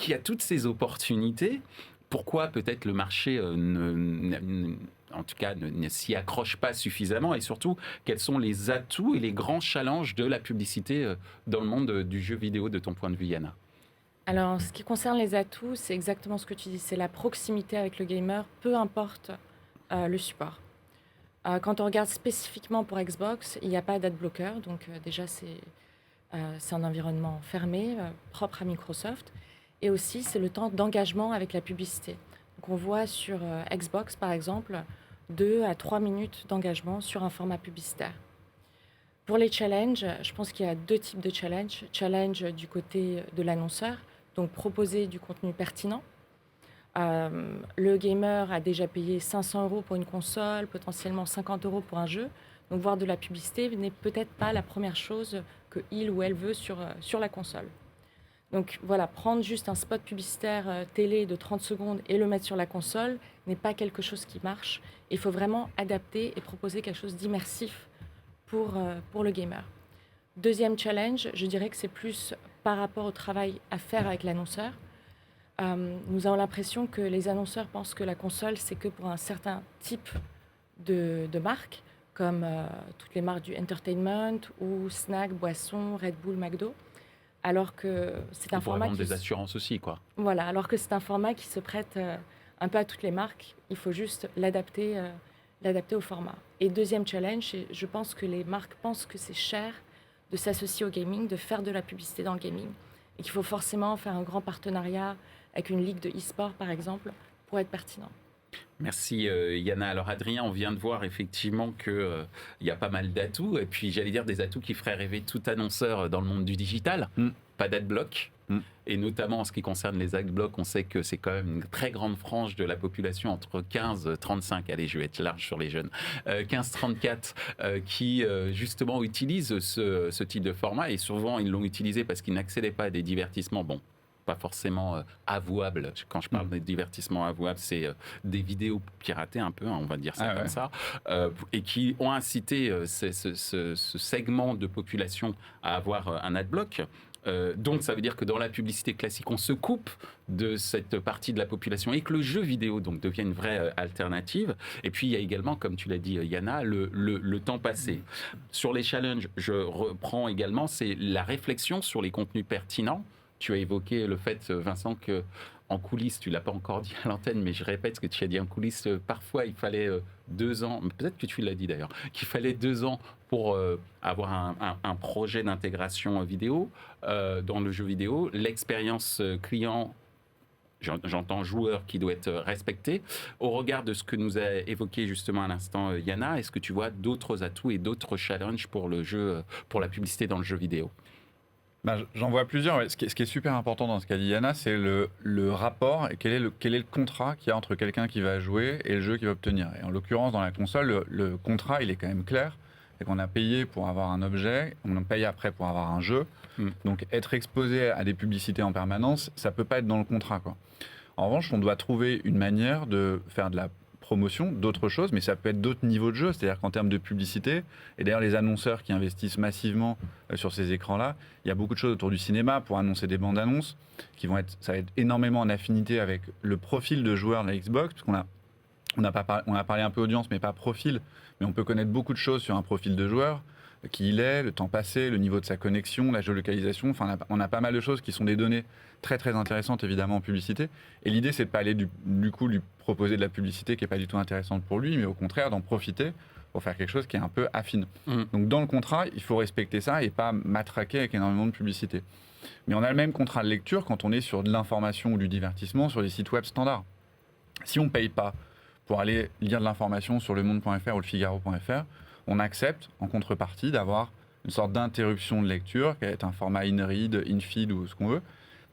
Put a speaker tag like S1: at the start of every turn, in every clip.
S1: il y a toutes ces opportunités. Pourquoi peut-être le marché en tout cas, ne s'y accroche pas suffisamment, et surtout, quels sont les atouts et les grands challenges de la publicité dans le monde du jeu vidéo, de ton point de vue, Yana?
S2: Alors, en ce qui concerne les atouts, c'est exactement ce que tu dis, c'est la proximité avec le gamer, peu importe le support. Quand on regarde spécifiquement pour Xbox, il n'y a pas d'adblocker, donc déjà c'est un environnement fermé, propre à Microsoft. Et aussi, c'est le temps d'engagement avec la publicité. Donc on voit sur Xbox, par exemple, 2 à 3 minutes d'engagement sur un format publicitaire. Pour les challenges, je pense qu'il y a 2 types de challenges. Challenge du côté de l'annonceur, donc proposer du contenu pertinent. Le gamer a déjà payé 500 € pour une console, potentiellement 50 € pour un jeu. Donc voir de la publicité n'est peut-être pas la première chose qu'il ou elle veut sur la console. Donc voilà, prendre juste un spot publicitaire télé de 30 secondes et le mettre sur la console n'est pas quelque chose qui marche. Il faut vraiment adapter et proposer quelque chose d'immersif pour le gamer. Deuxième challenge, je dirais que c'est plus par rapport au travail à faire avec l'annonceur. Nous avons l'impression que les annonceurs pensent que la console, c'est que pour un certain type de marque, comme toutes les marques du entertainment ou snack, boissons, Red Bull, McDo, alors que c'est
S1: On
S2: un
S1: pourrait
S2: format
S1: vendre des assurances aussi, quoi.
S2: voilà, alors que c'est un format qui se prête un peu à toutes les marques. Il faut juste l'adapter au format. Et deuxième challenge, je pense que les marques pensent que c'est cher de s'associer au gaming, de faire de la publicité dans le gaming, et qu'il faut forcément faire un grand partenariat avec une ligue de e-sport, par exemple, pour être pertinent.
S1: Merci Yana. Alors Adrien, on vient de voir effectivement qu'il y a pas mal d'atouts, et puis j'allais dire des atouts qui feraient rêver tout annonceur dans le monde du digital. Pas d'adblock. Et notamment en ce qui concerne les adblocks, on sait que c'est quand même une très grande frange de la population entre 15 et 35, allez je vais être large sur les jeunes, 15-34 qui justement utilisent ce type de format, et souvent ils l'ont utilisé parce qu'ils n'accédaient pas à des divertissements, bon, pas forcément avouables. Quand je parle de divertissements avouables, c'est des vidéos piratées un peu, hein, on va dire ça comme ça, et qui ont incité ce segment de population à avoir un adblock. Donc ça veut dire que dans la publicité classique, on se coupe de cette partie de la population et que le jeu vidéo donc devient une vraie alternative. Et puis il y a également, comme tu l'as dit Yana, le temps passé. Sur les challenges, je reprends également, c'est la réflexion sur les contenus pertinents. Tu as évoqué le fait, Vincent, que en coulisses, tu l'as pas encore dit à l'antenne, mais je répète ce que tu as dit en coulisses, parfois il fallait 2 ans, peut-être que tu l'as dit d'ailleurs, qu'il fallait 2 ans pour avoir un projet d'intégration vidéo dans le jeu vidéo. L'expérience client, j'entends joueur, qui doit être respectée. Au regard de ce que nous a évoqué justement à l'instant Yana, est-ce que tu vois d'autres atouts et d'autres challenges pour le jeu, pour la publicité dans le jeu vidéo?
S3: J'en vois plusieurs. Ouais. Ce qui est super important dans ce qu'a dit Yana, c'est le rapport et quel est le contrat qu'il y a entre quelqu'un qui va jouer et le jeu qu'il va obtenir. Et en l'occurrence, dans la console, le contrat, il est quand même clair. C'est qu'on a payé pour avoir un objet, on paye après pour avoir un jeu. Donc être exposé à des publicités en permanence, ça peut pas être dans le contrat, quoi. En revanche, on doit trouver une manière de faire de la promotion, d'autres choses, mais ça peut être d'autres niveaux de jeu, c'est-à-dire qu'en termes de publicité, et d'ailleurs les annonceurs qui investissent massivement sur ces écrans-là, il y a beaucoup de choses autour du cinéma pour annoncer des bandes annonces, ça va être énormément en affinité avec le profil de joueur de la Xbox, parce on a parlé un peu audience, mais pas profil, mais on peut connaître beaucoup de choses sur un profil de joueur, qui il est, le temps passé, le niveau de sa connexion, la géolocalisation, enfin on a pas mal de choses qui sont des données très très intéressantes évidemment en publicité, et l'idée c'est de pas aller du coup lui proposer de la publicité qui est pas du tout intéressante pour lui, mais au contraire d'en profiter pour faire quelque chose qui est un peu affine. Donc dans le contrat, il faut respecter ça et pas matraquer avec énormément de publicité. Mais on a le même contrat de lecture quand on est sur de l'information ou du divertissement sur les sites web standards. Si on ne paye pas pour aller lire de l'information sur lemonde.fr ou lefigaro.fr, on accepte en contrepartie d'avoir une sorte d'interruption de lecture, qui est un format in-read, in-feed ou ce qu'on veut,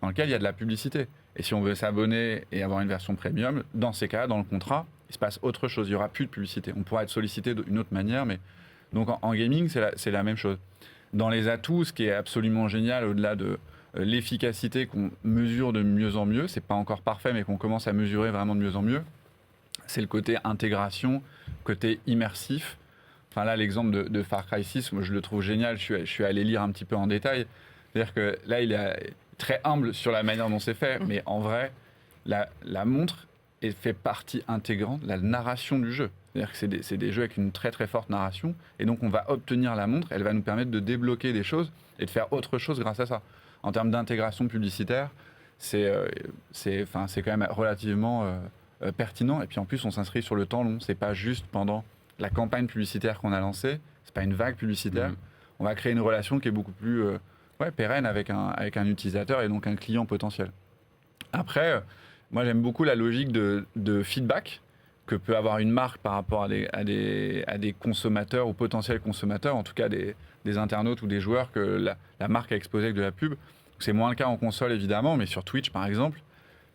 S3: dans lequel il y a de la publicité. Et si on veut s'abonner et avoir une version premium, dans ces cas, dans le contrat, il se passe autre chose, il n'y aura plus de publicité. On pourra être sollicité d'une autre manière, mais donc en gaming, c'est la même chose. Dans les atouts, ce qui est absolument génial, au-delà de l'efficacité qu'on mesure de mieux en mieux, c'est pas encore parfait, mais qu'on commence à mesurer vraiment de mieux en mieux, c'est le côté intégration, côté immersif. Enfin là, l'exemple de Far Cry 6, moi je le trouve génial, je suis allé lire un petit peu en détail. C'est-à-dire que là, il très humble sur la manière dont c'est fait, mais en vrai, la montre fait partie intégrante de la narration du jeu. C'est-à-dire que c'est des jeux avec une très très forte narration, et donc on va obtenir la montre, elle va nous permettre de débloquer des choses et de faire autre chose grâce à ça. En termes d'intégration publicitaire, c'est quand même relativement pertinent, et puis en plus on s'inscrit sur le temps long. C'est pas juste pendant la campagne publicitaire qu'on a lancée, c'est pas une vague publicitaire. On va créer une relation qui est beaucoup plus pérenne avec un utilisateur et donc un client potentiel. Après, moi j'aime beaucoup la logique de feedback que peut avoir une marque par rapport à des consommateurs ou potentiels consommateurs, en tout cas des internautes ou des joueurs que la marque a exposé avec de la pub. C'est moins le cas en console évidemment, mais sur Twitch par exemple,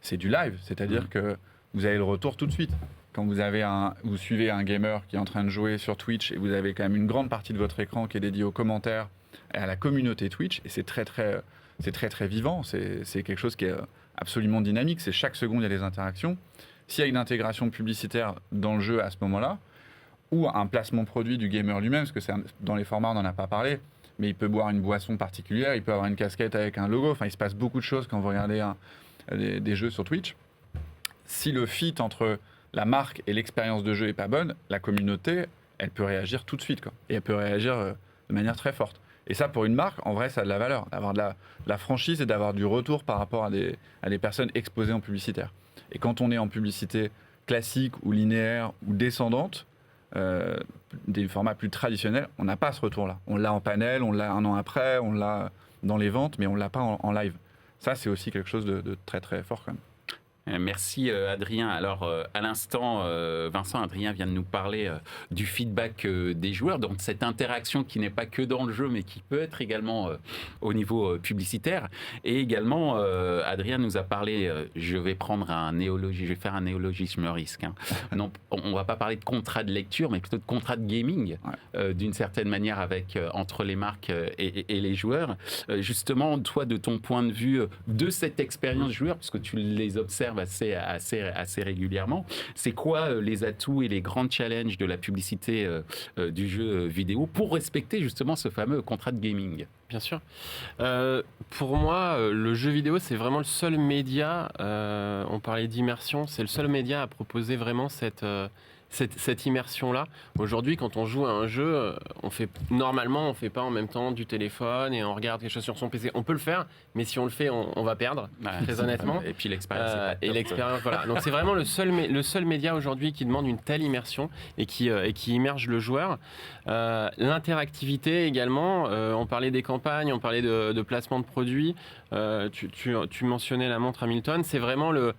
S3: c'est du live, c'est-à-dire que vous avez le retour tout de suite. Quand vous suivez un gamer qui est en train de jouer sur Twitch et vous avez quand même une grande partie de votre écran qui est dédiée aux commentaires et à la communauté Twitch, et c'est très très vivant, c'est quelque chose qui est absolument dynamique, c'est chaque seconde il y a des interactions. S'il y a une intégration publicitaire dans le jeu à ce moment-là, ou un placement produit du gamer lui-même, parce que dans les formats on n'en a pas parlé, mais il peut boire une boisson particulière, il peut avoir une casquette avec un logo, enfin il se passe beaucoup de choses quand vous regardez des jeux sur Twitch. Si le fit entre la marque et l'expérience de jeu est pas bonne, la communauté, elle peut réagir tout de suite, quoi. Et elle peut réagir de manière très forte. Et ça, pour une marque, en vrai, ça a de la valeur, d'avoir de la franchise et d'avoir du retour par rapport à des personnes exposées en publicitaire. Et quand on est en publicité classique ou linéaire ou descendante, des formats plus traditionnels, on n'a pas ce retour-là. On l'a en panel, on l'a un an après, on l'a dans les ventes, mais on ne l'a pas en live. Ça, c'est aussi quelque chose de très très fort quand même.
S1: Merci Adrien. Alors à l'instant, Vincent, Adrien vient de nous parler du feedback des joueurs, donc cette interaction qui n'est pas que dans le jeu, mais qui peut être également au niveau publicitaire. Et également, Adrien nous a parlé, je vais faire un néologisme, je me risque. Hein. Non, on ne va pas parler de contrat de lecture, mais plutôt de contrat de gaming, d'une certaine manière, entre les marques et les joueurs. Justement, toi, de ton point de vue, de cette expérience joueur, puisque tu les observes assez régulièrement. C'est quoi les atouts et les grands challenges de la publicité du jeu vidéo pour respecter justement ce fameux contrat de gaming ?
S4: Bien sûr. Pour moi, le jeu vidéo, c'est vraiment le seul média, on parlait d'immersion, c'est le seul média à proposer vraiment cette immersion-là. Aujourd'hui, quand on joue à un jeu, on fait pas en même temps du téléphone et on regarde quelque chose sur son PC. On peut le faire, mais si on le fait, on va perdre, très honnêtement.
S1: Et puis l'expérience.
S4: Voilà. Donc c'est vraiment le seul média aujourd'hui qui demande une telle immersion et qui immerge le joueur. L'interactivité également. On parlait des campagnes, on parlait de placement de produits. Tu mentionnais la montre Hamilton. C'est vraiment le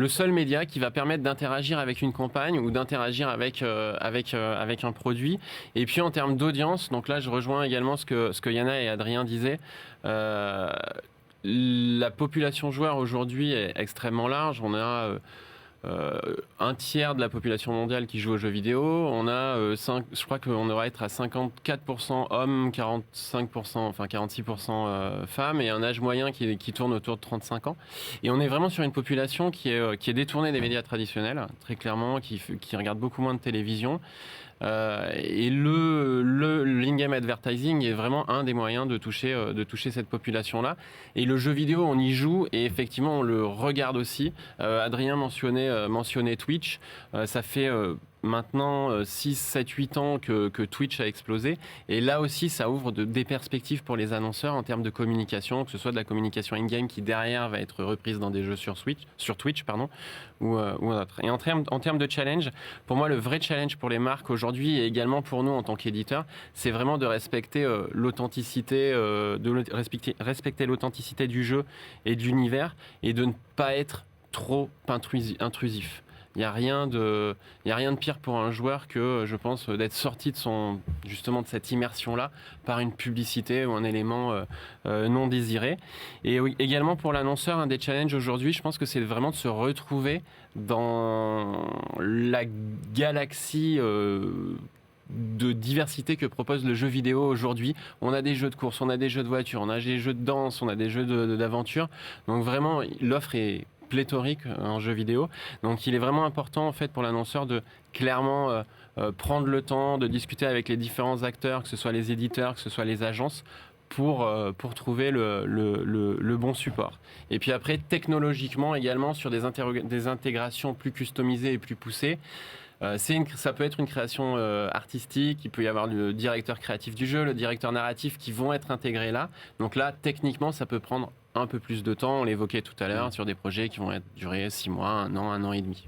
S4: seul média qui va permettre d'interagir avec une campagne ou d'interagir avec un produit. Et puis en termes d'audience, donc là je rejoins également ce que Yana et Adrien disaient. La population joueur aujourd'hui est extrêmement large. On a un tiers de la population mondiale qui joue aux jeux vidéo. On a je crois qu'on devrait être à 54% hommes, 46% femmes, et un âge moyen qui tourne autour de 35 ans. Et on est vraiment sur une population qui est détournée des médias traditionnels, très clairement, qui regarde beaucoup moins de télévision. Et le in-game advertising est vraiment un des moyens de toucher cette population-là. Et le jeu vidéo, on y joue et effectivement, on le regarde aussi. Adrien mentionnait Twitch. Ça fait maintenant 6, 7, 8 ans que Twitch a explosé. Et là aussi, ça ouvre des perspectives pour les annonceurs en termes de communication, que ce soit de la communication in-game qui derrière va être reprise dans des jeux sur Twitch, ou autre. Et en termes de challenge, pour moi, le vrai challenge pour les marques aujourd'hui et également pour nous en tant qu'éditeurs, c'est vraiment de respecter l'authenticité, respecter l'authenticité du jeu et de l'univers et de ne pas être trop intrusif. Il n'y a rien de pire pour un joueur que, je pense, d'être sorti de cette immersion-là par une publicité ou un élément non désiré. Et oui, également pour l'annonceur, un des challenges aujourd'hui, je pense que c'est vraiment de se retrouver dans la galaxie de diversité que propose le jeu vidéo aujourd'hui. On a des jeux de course, on a des jeux de voiture, on a des jeux de danse, on a des jeux d'aventure. Donc vraiment, l'offre est pléthorique en jeu vidéo. Donc il est vraiment important en fait pour l'annonceur de clairement prendre le temps de discuter avec les différents acteurs, que ce soit les éditeurs, que ce soit les agences, pour trouver le bon support. Et puis après, technologiquement également, sur des intégrations plus customisées et plus poussées, ça peut être une création artistique, il peut y avoir le directeur créatif du jeu, le directeur narratif qui vont être intégrés là. Donc là, techniquement, ça peut prendre un peu plus de temps. On l'évoquait tout à l'heure sur des projets qui vont durer 6 mois, 1 an et demi.